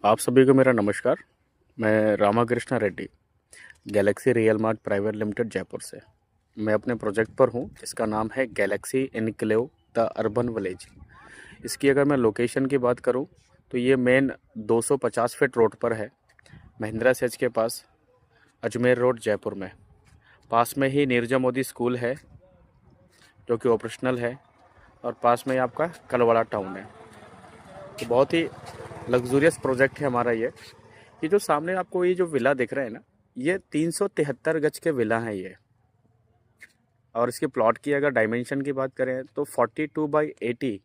आप सभी को मेरा नमस्कार। मैं Ramakrishna Reddy, Galaxy real mart private limited Jaipur से। मैं अपने प्रोजेक्ट पर हूँ जिसका नाम है Galaxy enclave the urban village. इसकी अगर मैं लोकेशन की बात करूँ तो ये मेन 250 फीट रोड पर है, महिंद्रा सेज के पास, अजमेर रोड, जयपुर में। पास में ही नीरजा मोदी स्कूल है जो कि ऑपरेशनल है, और पास में ही आपका कलवाड़ा टाउन है। तो बहुत ही लग्जूरियस प्रोजेक्ट है हमारा ये जो सामने आपको ये जो विला दिख रहा है ना, ये 373 गज के विला है ये। और इसके प्लॉट की अगर डायमेंशन की बात करें तो 42/80,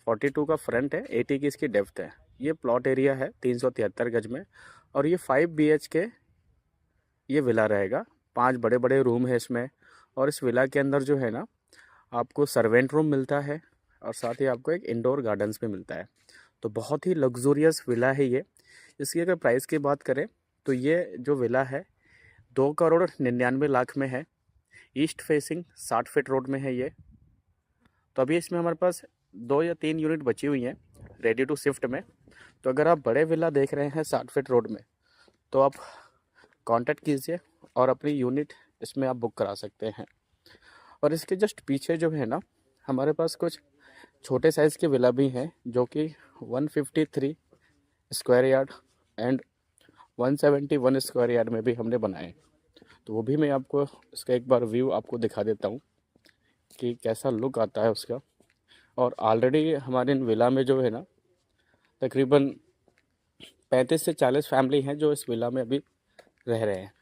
42 का फ्रंट है, 80 की इसकी डेप्थ है। ये प्लॉट एरिया है 373 गज में, और ये 5 BHK ये विला रहेगा। 5 बड़े बड़े रूम है इसमें, और इस विला के अंदर जो है ना, आपको सर्वेंट रूम मिलता है, और साथ ही आपको एक इंडोर गार्डन्स भी मिलता है। तो बहुत ही लग्जूरियस विला है ये। इसकी अगर प्राइस की बात करें तो ये जो विला है 2,99,00,000 में है। ईस्ट फेसिंग 60 फीट रोड में है ये। तो अभी इसमें हमारे पास 2 या 3 यूनिट बची हुई हैं रेडी टू शिफ्ट में। तो अगर आप बड़े विला देख रहे हैं 60 फीट रोड में, तो आप कांटेक्ट कीजिए और अपनी यूनिट इसमें आप बुक करा सकते हैं। और इसके जस्ट पीछे जो है ना, हमारे पास कुछ छोटे साइज़ के विला भी हैं जो कि 153 square yard and 171 square yard में भी हमने बनाए। तो वो भी मैं आपको इसका एक बार व्यू आपको दिखा देता हूँ कि कैसा लुक आता है उसका। और ऑलरेडी हमारे इन विला में जो है ना, तकरीबन 35 से 40 फैमिली हैं जो इस विला में अभी रह रहे हैं।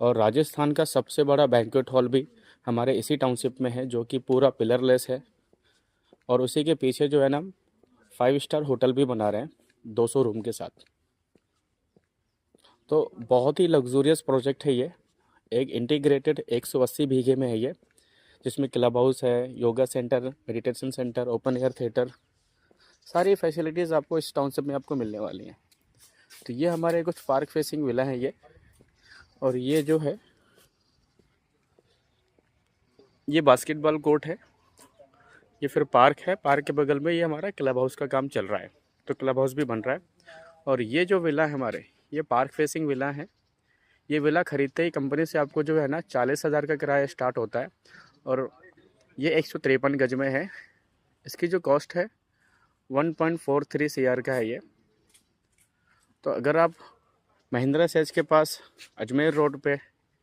और राजस्थान का सबसे बड़ा बैंक्वेट हॉल भी हमारे इसी टाउनशिप में है, जो कि पूरा पिलरलेस है। और उसी के पीछे जो है ना, 5 स्टार होटल भी बना रहे हैं 200 रूम के साथ। तो बहुत ही लग्जूरियस प्रोजेक्ट है ये। एक इंटीग्रेटेड 180 बीघे में है ये, जिसमें क्लब हाउस है, yoga centre, meditation centre, open air theatre, सारी फैसिलिटीज़ आपको इस टाउनशिप में आपको मिलने वाली हैं। तो ये हमारे कुछ पार्क फेसिंग विला है ये। और ये जो है, ये बास्केटबॉल कोर्ट है, ये फिर पार्क है। पार्क के बगल में ये हमारा क्लब हाउस का काम चल रहा है, तो क्लब हाउस भी बन रहा है। और ये जो विला है हमारे, ये पार्क फेसिंग विला है। ये विला खरीदते ही कंपनी से आपको जो है ना 40,000 का किराया स्टार्ट होता है, और ये 153 गज में है। इसकी जो कॉस्ट है 1.43 CR का है ये। तो अगर आप महिंद्रा सेज के पास अजमेर रोड पे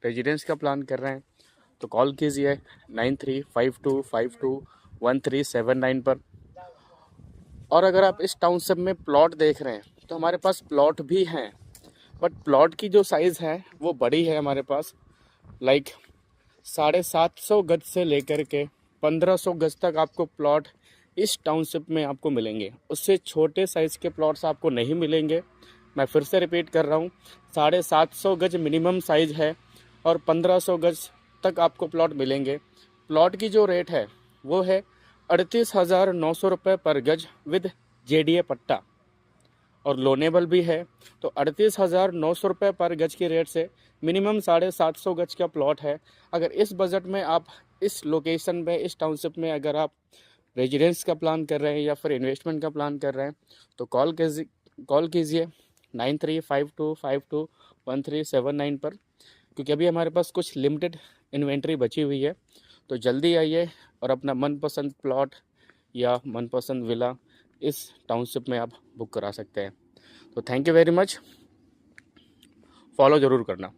रेजिडेंस का प्लान कर रहे हैं तो कॉल कीजिए 9352521379 पर। और अगर आप इस टाउनशिप में प्लॉट देख रहे हैं तो हमारे पास प्लॉट भी हैं, बट प्लॉट की जो साइज़ है वो बड़ी है हमारे पास। लाइक 750 गज से लेकर के 1500 गज तक आपको प्लॉट इस टाउनशिप में आपको मिलेंगे। उससे छोटे साइज़ के प्लॉट्स आपको नहीं मिलेंगे। मैं फिर से रिपीट कर रहा हूँ, 750 गज मिनिमम साइज़ है, और 1500 गज तक आपको प्लॉट मिलेंगे। प्लॉट की जो रेट है वो है 38,900 रुपये पर गज विद JDA पट्टा, और लोनेबल भी है। तो 38,900 रुपये पर गज की रेट से मिनिमम 750 गज का प्लॉट है। अगर इस बजट में आप इस लोकेशन में, इस टाउनशिप में अगर आप रेजिडेंस का प्लान कर रहे हैं या फिर इन्वेस्टमेंट का प्लान कर रहे हैं तो कॉल कीजिए 9352521379 पर, क्योंकि अभी हमारे पास कुछ लिमिटेड इन्वेंट्री बची हुई है। तो जल्दी आइए और अपना मनपसंद प्लॉट या मनपसंद विला इस टाउनशिप में आप बुक करा सकते हैं। तो thank you very much, follow ज़रूर करना।